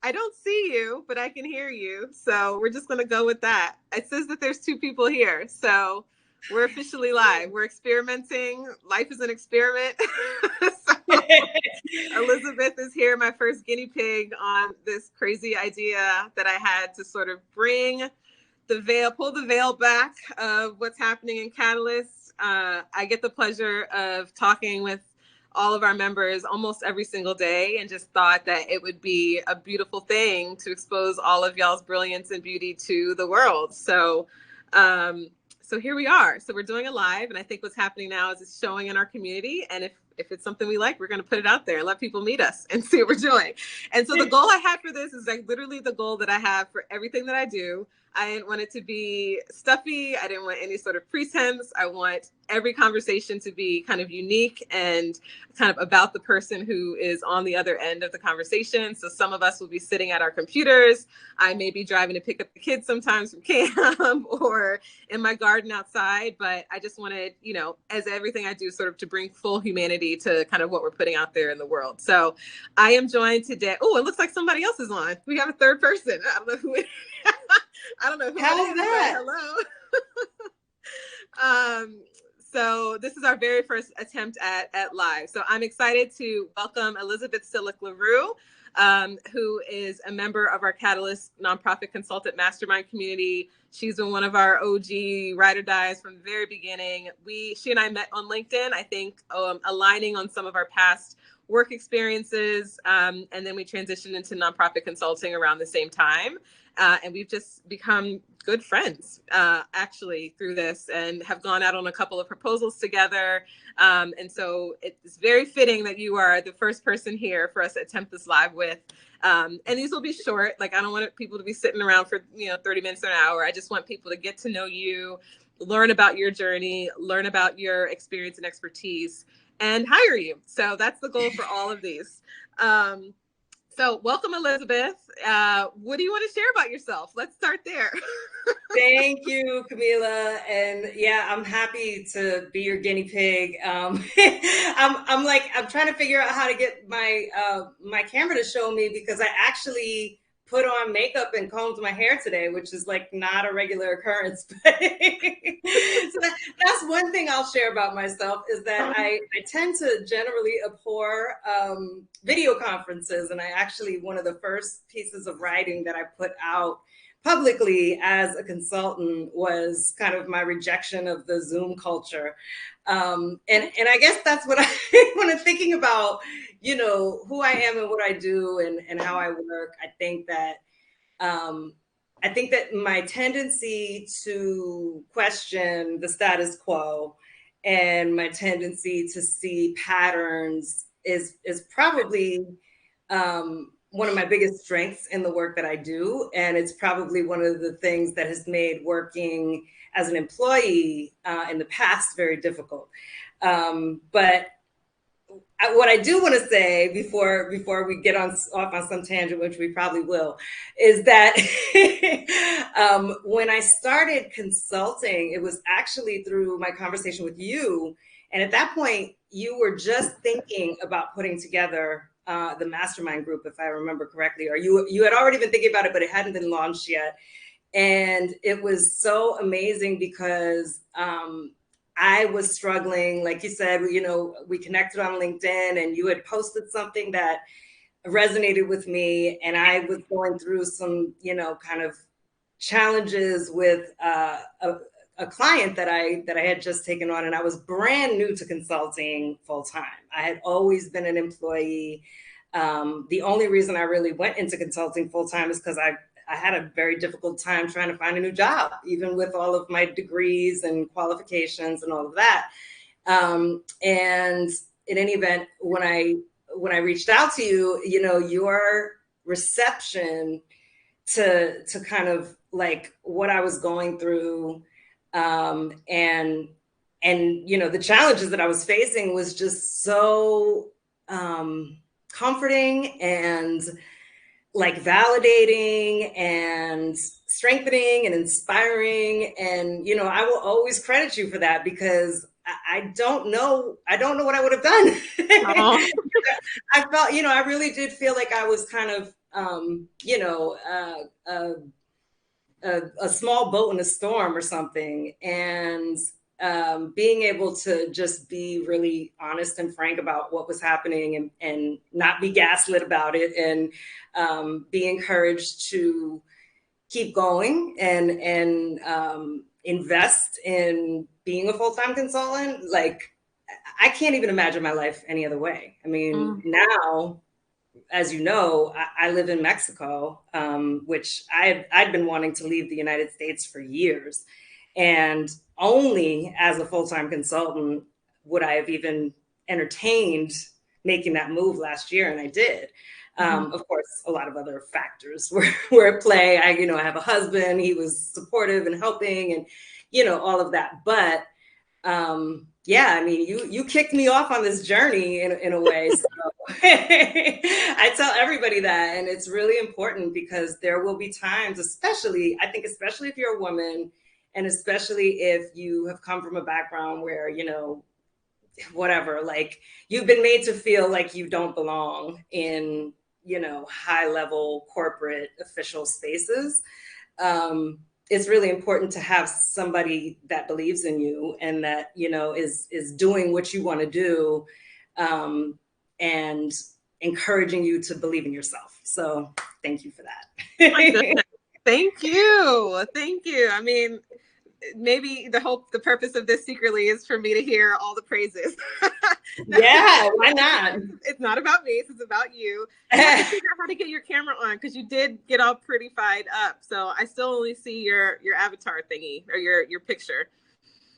I don't see you, but I can hear you. So we're just going to go with that. It says that there's two people here. So we're officially live. We're experimenting. Life is an experiment. So Elizabeth is here, my first guinea pig on this crazy idea that I had to sort of bring the veil, pull the veil back of what's happening in Katalyst. I get the pleasure of talking with all of our members almost every single day, and just thought that it would be a beautiful thing to expose all of y'all's brilliance and beauty to the world. So here we are. So we're doing a live, and I think what's happening now is it's showing in our community. And if it's something we like, we're going to put it out there and let people meet us and see what we're doing. And so the goal I had for this is like literally the goal that I have for everything that I do. I didn't want it to be stuffy. I didn't want any sort of pretense. I want every conversation to be kind of unique and kind of about the person who is on the other end of the conversation. So some of us will be sitting at our computers. I may be driving to pick up the kids sometimes from camp or in my garden outside. But I just wanted, you know, as everything I do, sort of to bring full humanity to kind of what we're putting out there in the world. So I am joined today. Oh, it looks like somebody else is on. We have a third person. I don't know who it is. I don't know who How's it is, that? Hello. So this is our very first attempt at live. So I'm excited to welcome Elizabeth Silleck LaRue, who is a member of our Katalyst nonprofit consultant mastermind community. She's been one of our OG ride or dies from the very beginning. She and I met on LinkedIn, I think, aligning on some of our past work experiences. And then we transitioned into nonprofit consulting around the same time. And we've just become good friends, actually, through this, and have gone out on a couple of proposals together. And so it's very fitting that you are the first person here for us to attempt this live with. And these will be short. Like, I don't want people to be sitting around for 30 minutes or an hour. I just want people to get to know you, learn about your journey, learn about your experience and expertise, and hire you. So that's the goal for all of these. So welcome, Elizabeth. What do you want to share about yourself? Let's start there. Thank you, Camila. And yeah, I'm happy to be your guinea pig. I'm trying to figure out how to get my camera to show me, because I actually put on makeup and combed my hair today, which is like not a regular occurrence. So that's one thing I'll share about myself, is that I tend to generally abhor video conferences. And one of the first pieces of writing that I put out publicly as a consultant was kind of my rejection of the Zoom culture. And I guess that's what when I'm thinking about, who I am and what I do and how I work. I think that my tendency to question the status quo and my tendency to see patterns is probably one of my biggest strengths in the work that I do. And it's probably one of the things that has made working as an employee in the past very difficult. But what I do want to say before we get off on some tangent, which we probably will, is that when I started consulting, it was actually through my conversation with you. And at that point, you were just thinking about putting together the mastermind group, if I remember correctly, or you had already been thinking about it, but it hadn't been launched yet. And it was so amazing because I was struggling. Like you said, we connected on LinkedIn, and you had posted something that resonated with me. And I was going through some, kind of challenges with a client that I had just taken on, and I was brand new to consulting full time. I had always been an employee. The only reason I really went into consulting full time is because I had a very difficult time trying to find a new job, even with all of my degrees and qualifications and all of that. And in any event, when I reached out to you, your reception to kind of like what I was going through, and the challenges that I was facing was just so comforting and like validating and strengthening and inspiring. And I will always credit you for that, because I don't know what I would have done. I felt, I really did feel like I was kind of you know, a small boat in a storm or something. And being able to just be really honest and frank about what was happening, and not be gaslit about it, and be encouraged to keep going, and invest in being a full-time consultant. Like, I can't even imagine my life any other way. I mean, now, as you know, I live in Mexico, which I'd been wanting to leave the United States for years. And only as a full-time consultant would I have even entertained making that move last year. And I did. Of course, a lot of other factors were at play. I have a husband. He was supportive and helping, and, all of that. But yeah, I mean, you kicked me off on this journey in a way. So I tell everybody that, and it's really important, because there will be times, especially if you're a woman, and especially if you have come from a background where, whatever, like, you've been made to feel like you don't belong in, high level corporate official spaces. It's really important to have somebody that believes in you, and that, is doing what you want to do, and encouraging you to believe in yourself. So thank you for that. My goodness. Thank you. Thank you. I mean, maybe the purpose of this secretly is for me to hear all the praises. Yeah, why not? It's not about me. It's about you. I have to figure out how to get your camera on, because you did get all pretty fired up. So I still only see your avatar thingy, or your picture.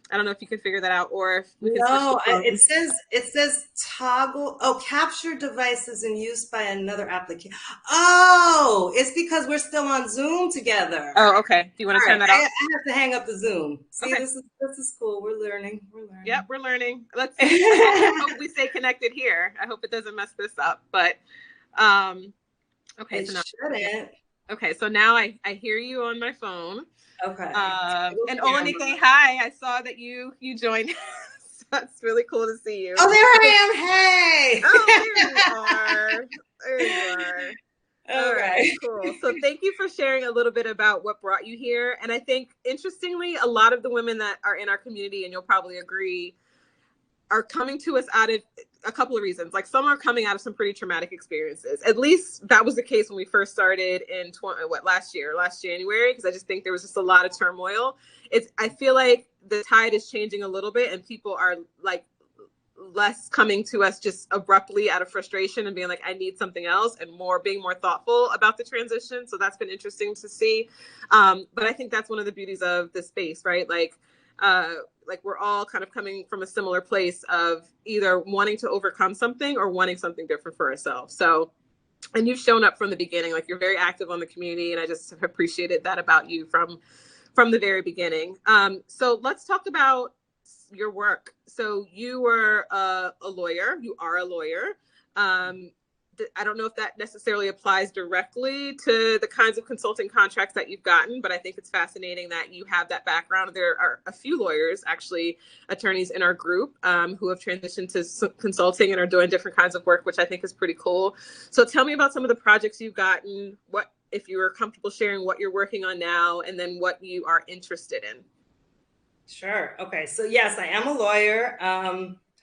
I don't know if you can figure that out, or if we can. No, it says toggle. Oh, capture devices in use by another application. Oh, it's because we're still on Zoom together. Oh, okay. Do you want to turn that off? I have to hang up the Zoom. See, okay. This is cool. We're learning. Yep, we're learning. Let's see. I hope we stay connected here. I hope it doesn't mess this up. But okay. It shouldn't. Okay, so now I hear you on my phone. Okay. And Olenike, hi! I saw that you joined. So it's really cool to see you. Oh, there I am! Hey! Oh, there you are. There you are. All right, cool. So thank you for sharing a little bit about what brought you here. And I think, interestingly, a lot of the women that are in our community, and you'll probably agree, are coming to us out of a couple of reasons. Like, some are coming out of some pretty traumatic experiences. At least that was the case when we first started in last January, because I just think there was just a lot of turmoil. I feel like the tide is changing a little bit, and people are like less coming to us just abruptly out of frustration and being like, I need something else, and being more thoughtful about the transition. So that's been interesting to see. But I think that's one of the beauties of this space, right? Like we're all kind of coming from a similar place of either wanting to overcome something or wanting something different for ourselves. So, and you've shown up from the beginning, like, you're very active on the community, and I just have appreciated that about you from the very beginning. So let's talk about your work. So you were a lawyer. You are a lawyer. I don't know if that necessarily applies directly to the kinds of consulting contracts that you've gotten, but I think it's fascinating that you have that background. There are a few lawyers, actually, attorneys in our group, who have transitioned to consulting and are doing different kinds of work, which I think is pretty cool. So tell me about some of the projects you've gotten, if you are comfortable sharing what you're working on now, and then what you are interested in. Sure. Okay. So yes, I am a lawyer.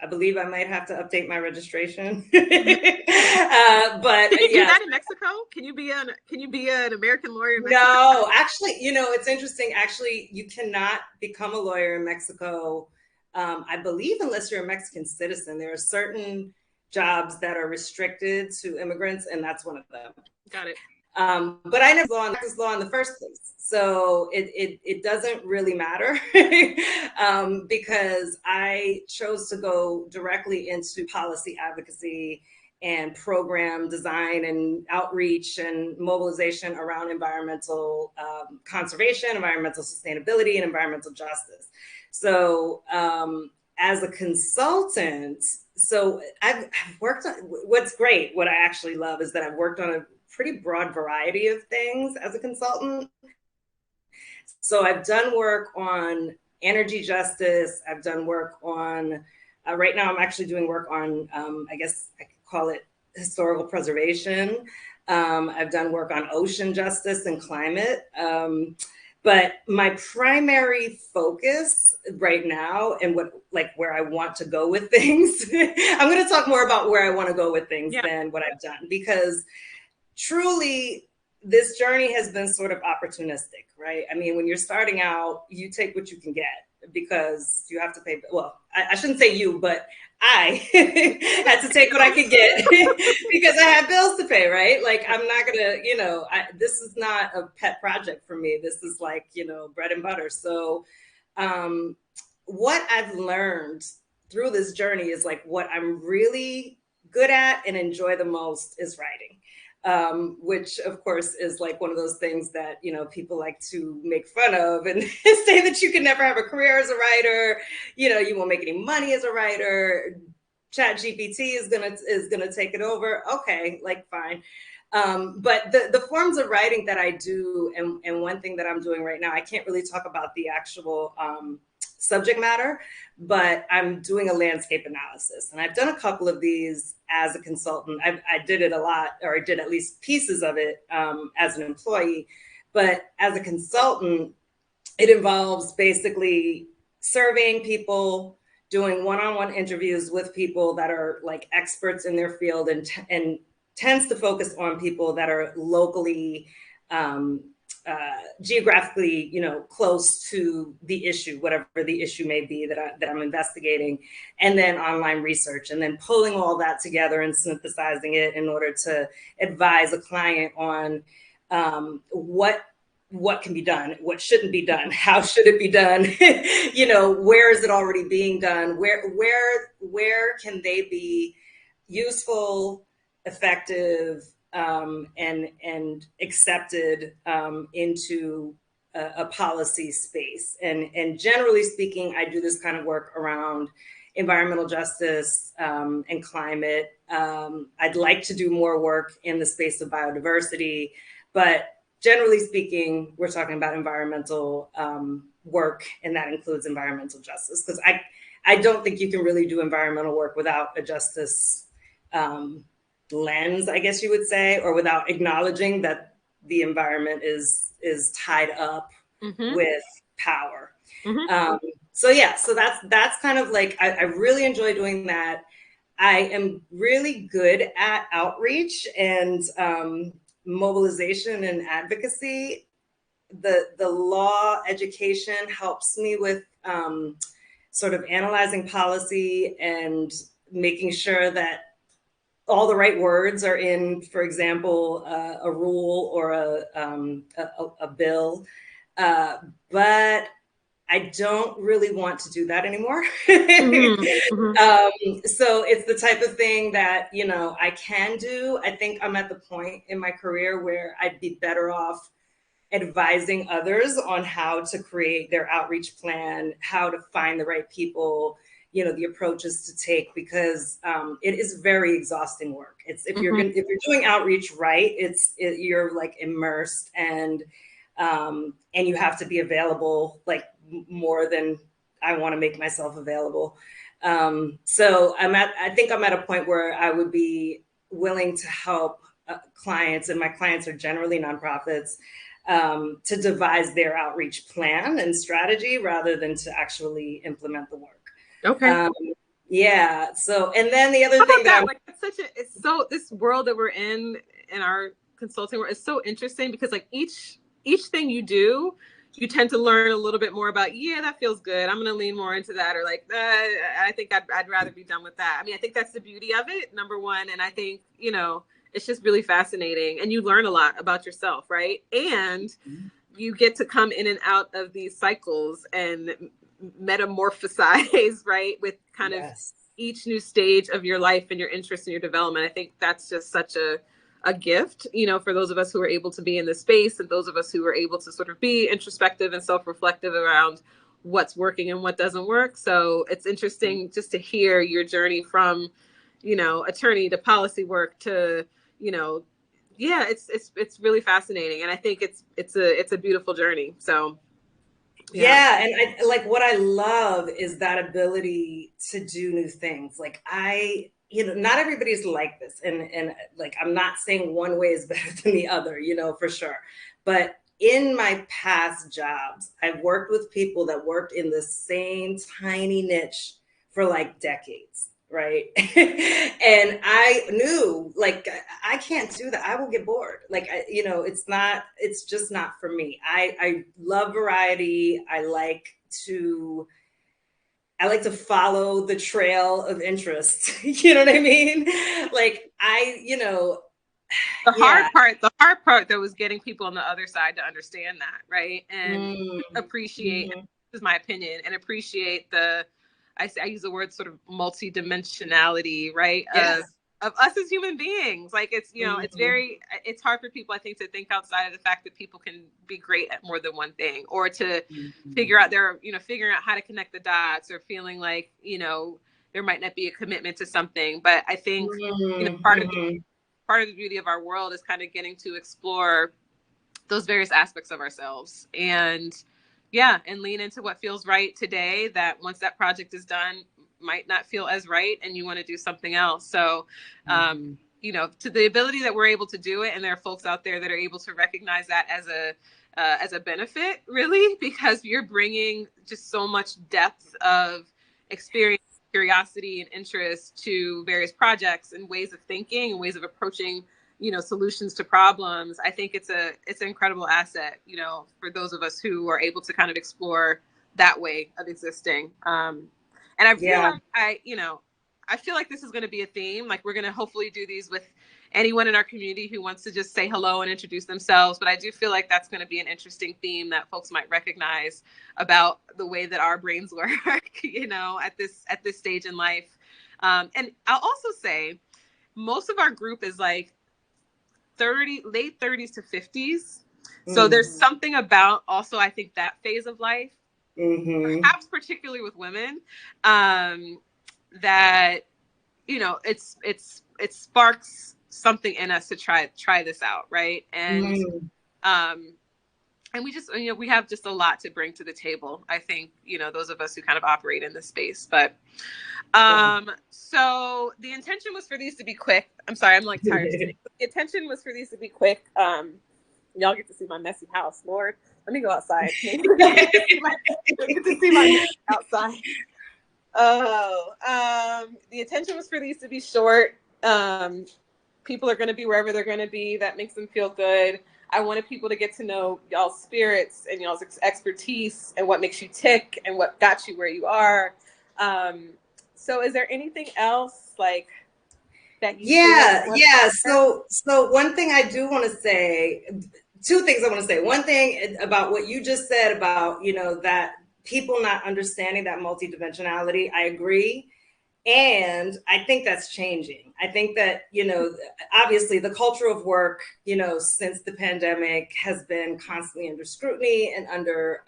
I believe I might have to update my registration. But can you do that in Mexico? Can you be an American lawyer in Mexico? No, actually, it's interesting. Actually, you cannot become a lawyer in Mexico. I believe, unless you're a Mexican citizen. There are certain jobs that are restricted to immigrants, and that's one of them. Got it. But I never practiced law in the first place. So it doesn't really matter because I chose to go directly into policy advocacy and program design and outreach and mobilization around environmental conservation, environmental sustainability, and environmental justice. So as a consultant, so I've worked on, what's great, what I actually love is that I've worked on a pretty broad variety of things as a consultant. So I've done work on energy justice. I've done work on, right now I'm actually doing work on, I guess I could call it historical preservation. I've done work on ocean justice and climate. But my primary focus right now and where I want to go with things, I'm going to talk more about where I want to go with things than what I've done, because truly this journey has been sort of opportunistic, right? I mean, when you're starting out, you take what you can get because you have to pay. Well, I shouldn't say you, but I had to take what I could get because I had bills to pay, right? Like, I'm not gonna, this is not a pet project for me. This is like, bread and butter. So what I've learned through this journey is like what I'm really good at and enjoy the most is writing. Which of course is like one of those things that, people like to make fun of and say that you can never have a career as a writer. You won't make any money as a writer. Chat GPT is gonna take it over. Okay, like fine. But the forms of writing that I do, and one thing that I'm doing right now, I can't really talk about the actual subject matter, but I'm doing a landscape analysis. And I've done a couple of these as a consultant. I did it a lot, or I did at least pieces of it as an employee. But as a consultant, it involves basically surveying people, doing one-on-one interviews with people that are like experts in their field, and tends to focus on people that are locally geographically, close to the issue, whatever the issue may be that I'm investigating, and then online research, and then pulling all that together and synthesizing it in order to advise a client on what can be done, what shouldn't be done, how should it be done, where is it already being done, where can they be useful, effective, and accepted into a policy space. And generally speaking, I do this kind of work around environmental justice and climate. I'd like to do more work in the space of biodiversity, but generally speaking, we're talking about environmental work, and that includes environmental justice, because I don't think you can really do environmental work without a justice lens, I guess you would say, or without acknowledging that the environment is tied up with power. So that's kind of like, I really enjoy doing that. I am really good at outreach and mobilization and advocacy. The law education helps me with sort of analyzing policy and making sure that all the right words are in, for example, a rule or a bill. But I don't really want to do that anymore. So it's the type of thing that, I can do. I think I'm at the point in my career where I'd be better off advising others on how to create their outreach plan, how to find the right people, the approaches to take, because it is very exhausting work. It's if you're doing outreach right, you're like immersed, and you have to be available like more than I want to make myself available. So I think I'm at a point where I would be willing to help clients, and my clients are generally nonprofits, to devise their outreach plan and strategy rather than to actually implement the work. Okay. Yeah. So, and then the other thing this world that we're in our consulting world is so interesting, because like each thing you do, you tend to learn a little bit more about, that feels good, I'm going to lean more into that, or like, I think I'd rather be done with that. I mean, I think that's the beauty of it, number one. And I think, it's just really fascinating, and you learn a lot about yourself, right? And you get to come in and out of these cycles and metamorphosize, right, with kind of each new stage of your life and your interest and your development. I think that's just such a gift, for those of us who are able to be in this space, and those of us who are able to sort of be introspective and self-reflective around what's working and what doesn't work. So it's interesting just to hear your journey from, attorney to policy work to, it's really fascinating. And I think it's a beautiful journey. So yeah. And what I love is that ability to do new things. Like not everybody's like this. And like, I'm not saying one way is better than the other, for sure. But in my past jobs, I've worked with people that worked in the same tiny niche for like decades. Right. And I knew, like, I can't do that. I will get bored. Like, it's just not for me. I love variety. I like to follow the trail of interest. You know what I mean? Like, The hard part though was getting people on the other side to understand that, right? And appreciate, this is my opinion, and appreciate I use the word sort of multidimensionality, right? Yes. Of us as human beings. Like, it's, it's hard for people, I think, to think outside of the fact that people can be great at more than one thing, or to figuring out how to connect the dots, or feeling like, there might not be a commitment to something. But I think, part of the beauty of our world is kind of getting to explore those various aspects of ourselves, and lean into what feels right today, that once that project is done might not feel as right, and you want to do something else. So, to the ability that we're able to do it, and there are folks out there that are able to recognize that as a benefit, really, because you're bringing just so much depth of experience, curiosity, and interest to various projects and ways of thinking and ways of approaching, solutions to problems. I think it's an incredible asset, for those of us who are able to kind of explore that way of existing. And I feel like I feel like this is going to be a theme. Like, we're going to hopefully do these with anyone in our community who wants to just say hello and introduce themselves. But I do feel like that's going to be an interesting theme that folks might recognize about the way that our brains work, at this stage in life. And I'll also say most of our group is like late 30s to 50s. So there's something about also, I think, that phase of life, perhaps particularly with women, that, it sparks something in us to try this out. Right. And, and we just, we have just a lot to bring to the table. I think, those of us who kind of operate in this space, but, so the intention was for these to be quick. I'm sorry, I'm like tired. The intention was for these to be quick. Y'all get to see my messy house. Lord, let me go outside. Get to see my outside. The intention was for these to be short. People are going to be wherever they're going to be. That makes them feel good. I wanted people to get to know y'all's spirits and y'all's expertise and what makes you tick and what got you where you are. So is there anything else like that you So one thing I do want to say, two things I want to say. One thing about what you just said about, that people not understanding that multidimensionality, I agree. And I think that's changing. I think that, obviously the culture of work, since the pandemic has been constantly under scrutiny and under,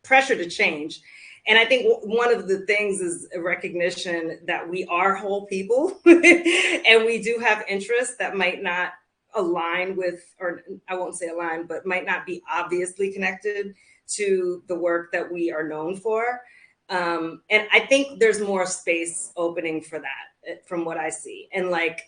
pressure to change. And I think one of the things is a recognition that we are whole people and we do have interests that might not align with, or I won't say align, but might not be obviously connected to the work that we are known for. And I think there's more space opening for that from what I see. And like,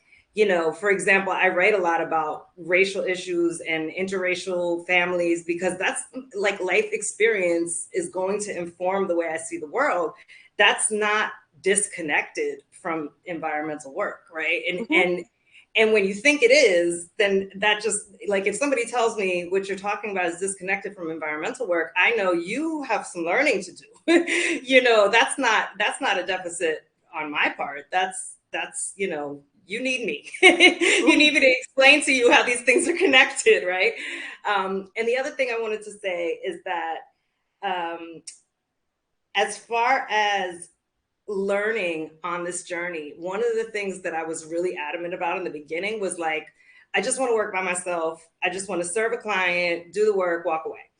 for example, I write a lot about racial issues and interracial families because that's like life experience is going to inform the way I see the world. That's not disconnected from environmental work, right? And when you think it is, then that just like if somebody tells me what you're talking about is disconnected from environmental work, I know you have some learning to do. That's not a deficit on my part. That's you need me. You need me to explain to you how these things are connected, right? And the other thing I wanted to say is that as far as learning on this journey, one of the things that I was really adamant about in the beginning was like, I just want to work by myself. I just want to serve a client, do the work, walk away.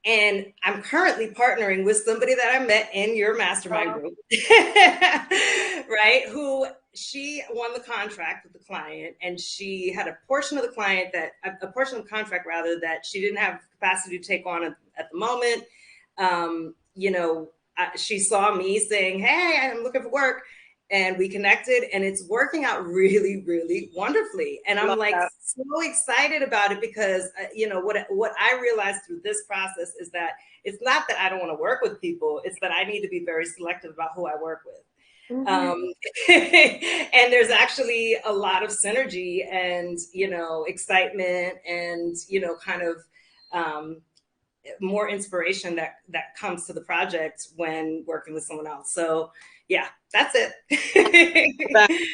And I'm currently partnering with somebody that I met in your mastermind group, right? Who she won the contract with the client, and she had a portion of the contract rather that she didn't have capacity to take on at the moment. she saw me saying, "Hey, I'm looking for work." And we connected, and it's working out really, really wonderfully. And I'm like so excited about it because, what I realized through this process is that it's not that I don't want to work with people. It's that I need to be very selective about who I work with. And there's actually a lot of synergy and, excitement and, kind of more inspiration that comes to the project when working with someone else. So yeah, that's it.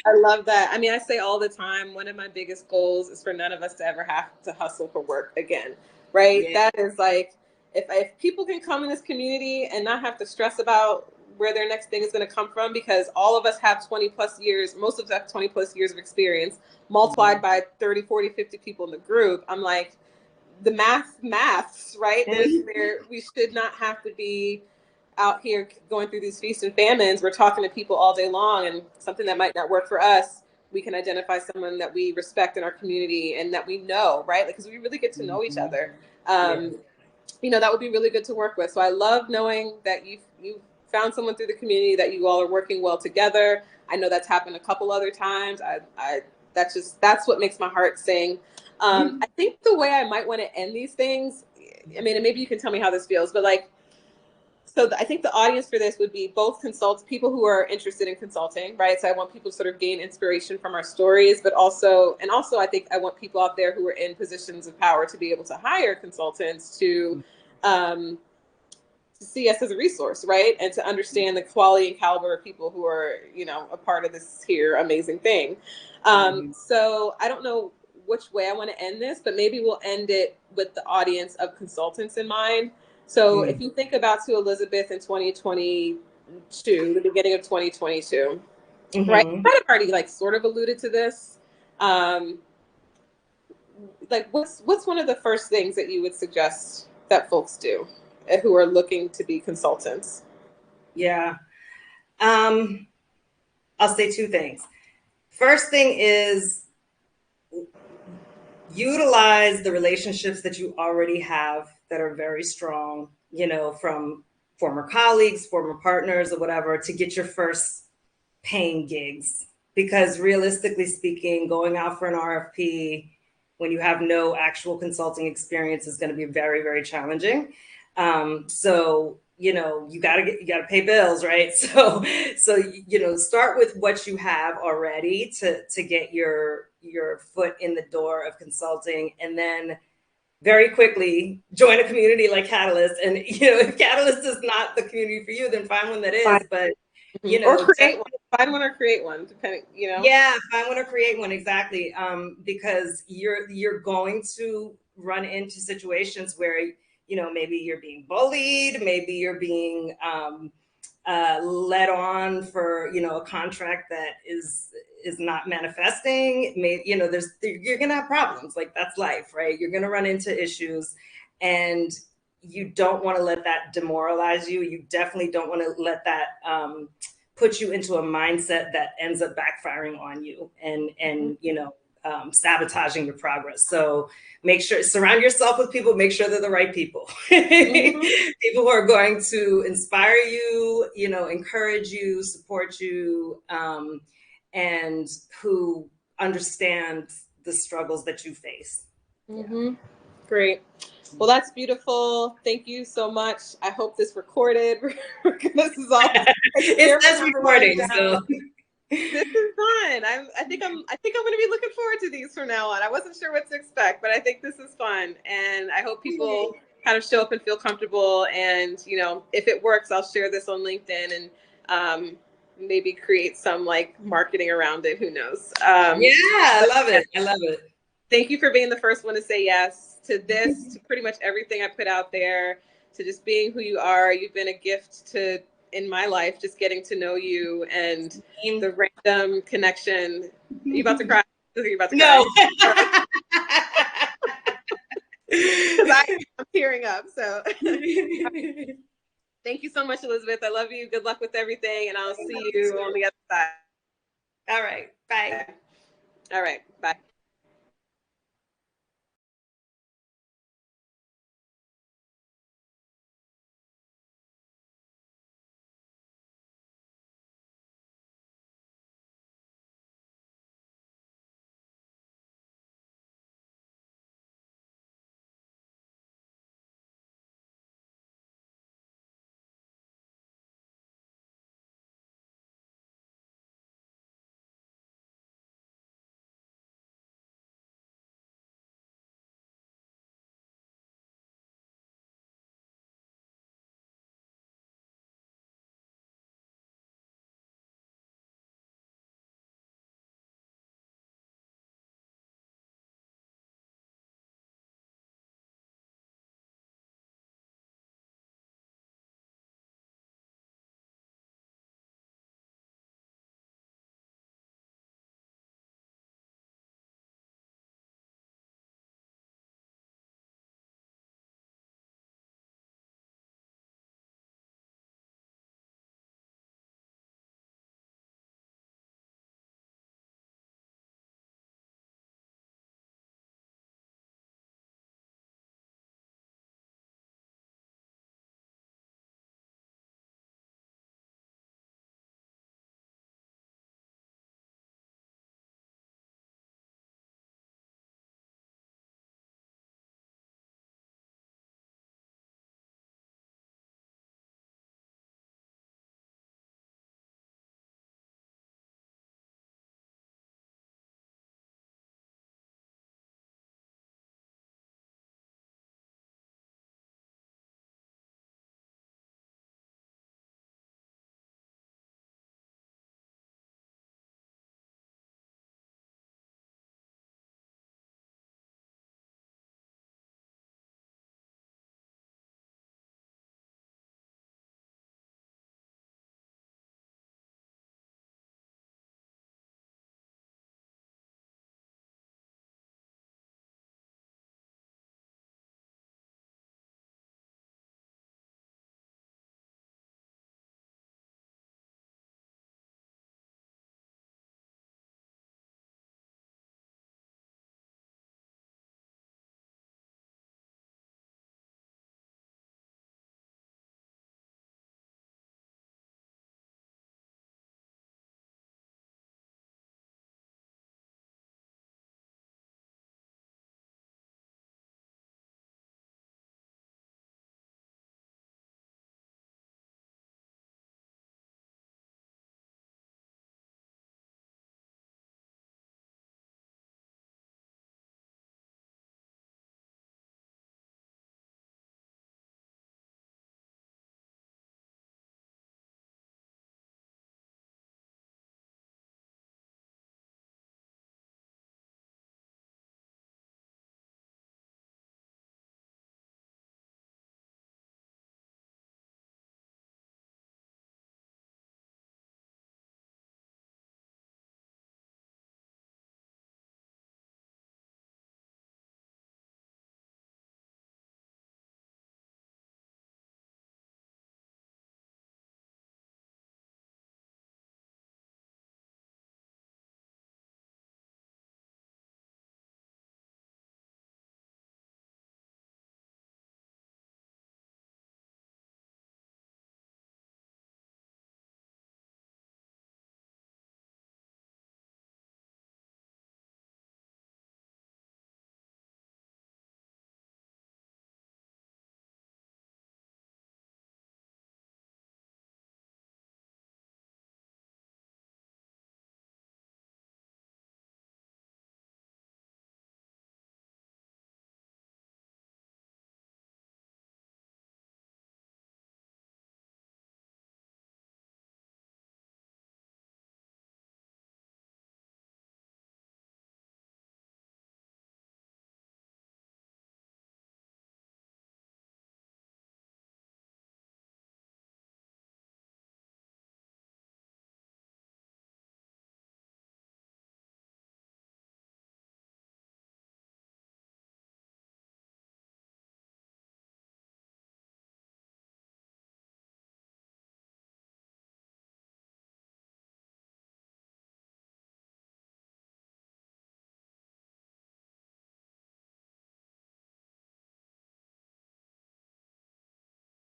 I love that. I mean, I say all the time, one of my biggest goals is for none of us to ever have to hustle for work again, right? Yeah. That is like, if people can come in this community and not have to stress about where their next thing is going to come from, because all of us have 20 plus years, most of us have 20 plus years of experience multiplied by 30, 40, 50 people in the group. I'm like, the maths, right? We should not have to be out here going through these feasts and famines. We're talking to people all day long, and something that might not work for us, we can identify someone that we respect in our community and that we know, right? Because we really get to know each other. That would be really good to work with. So I love knowing that you found someone through the community, that you all are working well together. I know that's happened a couple other times. That's what makes my heart sing. I think the way I might want to end these things, I mean, and maybe you can tell me how this feels, but I think the audience for this would be both people who are interested in consulting, right? So I want people to sort of gain inspiration from our stories, but also I think I want people out there who are in positions of power to be able to hire consultants to see us as a resource, right? And to understand the quality and caliber of people who are, a part of this here amazing thing. So I don't know which way I want to end this, but maybe we'll end it with the audience of consultants in mind. So if you think about to Elizabeth in 2022, the beginning of 2022, right? I have already sort of alluded to this. What's one of the first things that you would suggest that folks do who are looking to be consultants? Yeah. I'll say two things. First thing is utilize the relationships that you already have that are very strong, from former colleagues, former partners, or whatever, to get your first paying gigs. Because realistically speaking, going out for an RFP when you have no actual consulting experience is going to be very, very challenging. So you gotta pay bills, right? So start with what you have already to get your foot in the door of consulting, and then very quickly join a community like Katalyst. And if Katalyst is not the community for you, then find one that is. But or find one or create one, depending. Yeah, find one or create one, exactly. Because you're going to run into situations where maybe you're being bullied, maybe you're being led on for a contract that is not manifesting. You're gonna have problems. Like, that's life, right? You're gonna run into issues, and you don't want to let that demoralize you. You definitely don't want to let that put you into a mindset that ends up backfiring on you and sabotaging your progress. So surround yourself with people, make sure they're the right people. People who are going to inspire you, encourage you, support you, and who understand the struggles that you face. Great. Well, that's beautiful. Thank you so much. I hope this recorded. This is all. It says recording, so this is fun. I think I'm going to be looking forward to these from now on. I wasn't sure what to expect, but I think this is fun, and I hope people kind of show up and feel comfortable. And if it works, I'll share this on LinkedIn and maybe create some marketing around it. Who knows? I love it. I love it. Thank you for being the first one to say yes to this, to pretty much everything I put out there, to just being who you are. You've been a gift in my life, just getting to know you and the random connection. Are you about to cry? You're about to cry. No. I'm tearing up. So thank you so much, Elizabeth. I love you. Good luck with everything. And I'll see you on the other side. All right. Bye. All right. Bye.